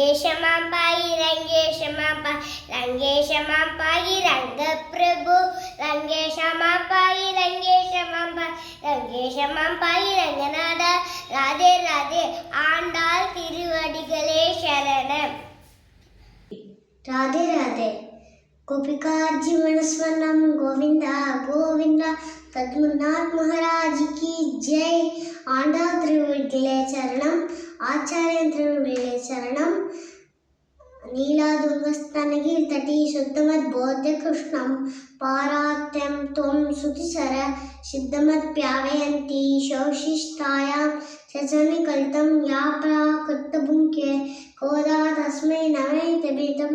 ರಂಗೇಶಮಾಂಬಾಯಿ ರಂಗೇಶಮಾಂಬಾಯಿ ರಂಗಪ್ರಭು ರಂಗೇಶಮಾಂಬಾಯಿ ರಂಗೇಶಮಾಂಬಾಯಿ ರಂಗನಾಥ ராதே ராதே ஆண்டாள் திருவடிகளே சரணம். ராதே ராதே. गोपिका जीवन स्वर्णम गोविंदा गोविंदा पद्मनाथ महाराज की जय. आंडाल திருவடிகளே சரணம். ஆச்சாரியன் திருவடிகளே சரணம். नीलादुर्गस्तनगिर तटी शुद्धमद बोध्य कृष्णम पारात्यम त्वं सुतिसर सिद्धमद प्यावयन्ति शौशिष्टायां सचनिकल्तं या प्राकृतभुङ्क्ये कोदा तस्मै नमैतबितं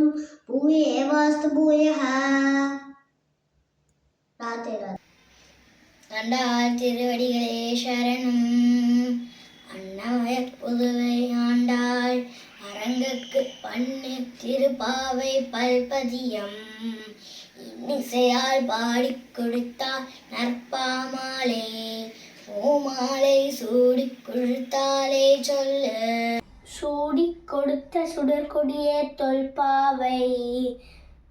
भूये एवास्तु भूयः. राधे राधे. ஆண்டாள் திருவடிகளே சரணம். அண்ணாய புதுவை ஆண்டாள் அரங்குக்கு பண்ணு திருப்பாவை பல்பதியம் இன்னிசையால் பாடிக் கொடுத்தாள் நற்பாமாலே ஓமாலை சூடிக் கொடுத்தாலே சொல்லு. சூடிக் கொடுத்த சுடற்கொடியே தொல்பாவை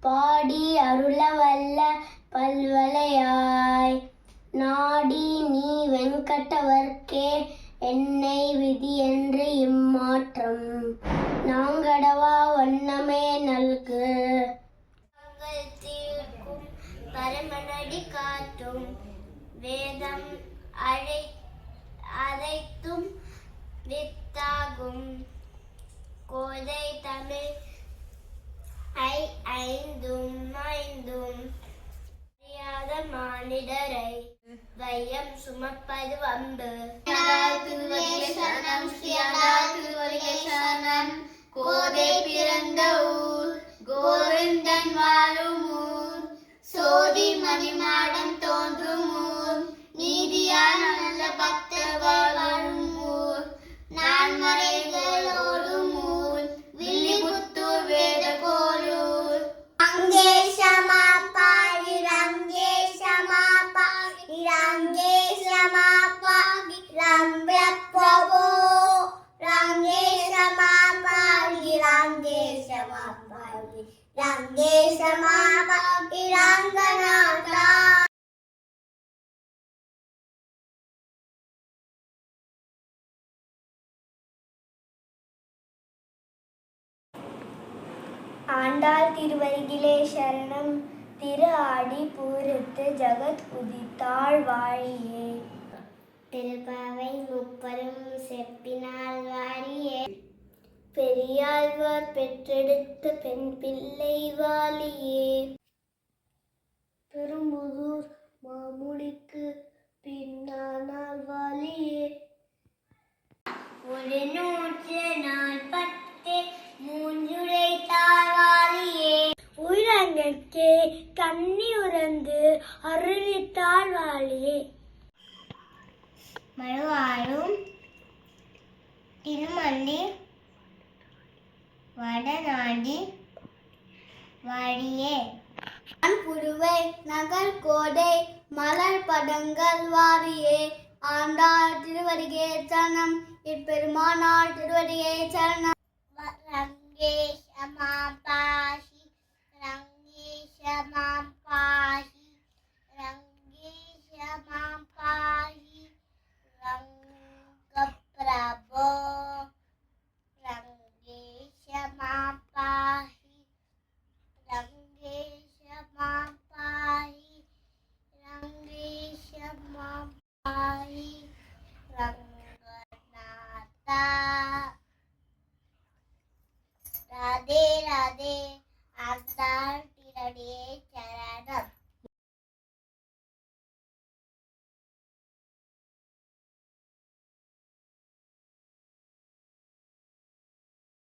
பாடி அருள வல்ல பல்வளையாய் நாடி நீ வெங்கடவர்க்கே என்னை விதி என்று இம்மாற்றம் நாங்கடவா வண்ணமே நல்கு. தீர்க்கும் பரமனடி காட்டும் வேதம் அழைத்தும் வித்தாகும் கோதை தமிழ் ஐந்தும் அறியாத மானிடரை வையம் சுமப்பது வம்பு. கோதை பிறந்த ஊர் கோவிந்தன் வாழும் ஊர் சோதி மணிமாடம் தோன்றும் ஊர் நீதியான நல்ல பக்தர்கள் வாழும் ஊர் நான்மறைகளோடும் ஊர் வில்லிபுத்தூர் வேதகோளூர். ரங்கேஷமாபாகி ரங்கேஷமாபாகி ரங்கேஷமாபாகி ரங்கப்ரபு ரங்கேஷமாபாகி ரங்கேஷமாபாகி ரங்கேஷமாபாகி ரங்கநாத. ஆண்டாள் திருவடிகளே சரணம். திரு ஆடி பூரத்து ஜகத் உதித்தாள் வாழியே திருப்பாவை முப்பதும் செப்பினால் வாழியே பெரியாழ்வார் பெற்றெடுத்த பெண் பிள்ளை வாழியே பெரும்புதூர் மாமுடிக்கு பின்னானால் வாழியே ஒரு நூற்று நாள் பத்தே மூஞ்சுரைத்தாள் வாழியே உயிரங்கற்கே கண்ணி உறந்து அருளித்தாள் வாழியே மறுவாழும் திருமல்லி வடநாடி வாழியே. புதுவை நகர் கோடை மலர் படங்கள் வாரியே ஆண்டாள் திருவடிகளே சரணம். இப்பெருமானார் திருவடிகளே சரணம்.